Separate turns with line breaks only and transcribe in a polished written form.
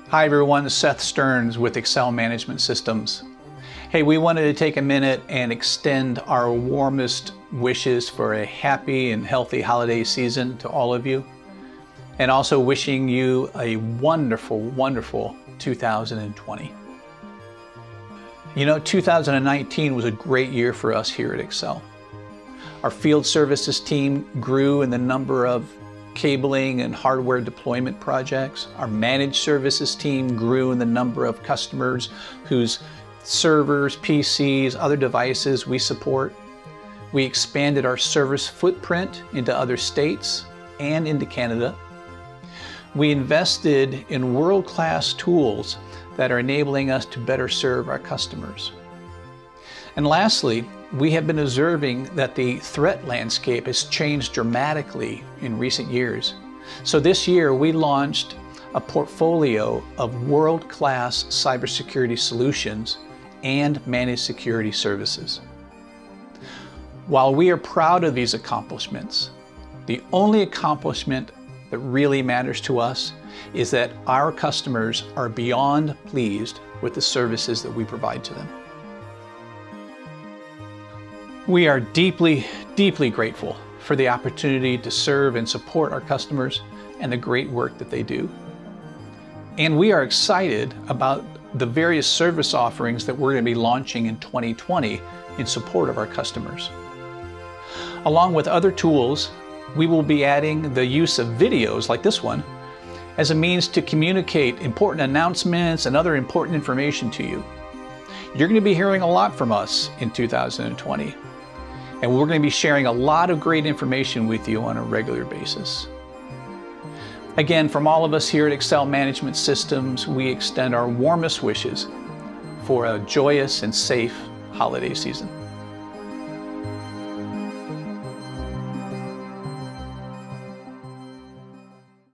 Hi everyone, Seth Stearns with Excel Management Systems. Hey, we wanted to take a minute and extend our warmest wishes for a happy and healthy holiday season to all of you, and also wishing you a wonderful, wonderful 2020. You know, 2019 was a great year for us here at Excel. Our field services team grew in the number of cabling and hardware deployment projects. Our managed services team grew in the number of customers whose servers, PCs, other devices we support. We expanded our service footprint into other states and into Canada. We invested in world-class tools that are enabling us to better serve our customers. And lastly, we have been observing that the threat landscape has changed dramatically in recent years. So this year we launched a portfolio of world-class cybersecurity solutions and managed security services. While we are proud of these accomplishments, the only accomplishment that really matters to us is that our customers are beyond pleased with the services that we provide to them. We are deeply, deeply grateful for the opportunity to serve and support our customers and the great work that they do. And we are excited about the various service offerings that we're going to be launching in 2020 in support of our customers. Along with other tools, we will be adding the use of videos like this one as a means to communicate important announcements and other important information to you. You're going to be hearing a lot from us in 2020, and we're going to be sharing a lot of great information with you on a regular basis. Again, from all of us here at Excel Management Systems, we extend our warmest wishes for a joyous and safe holiday season.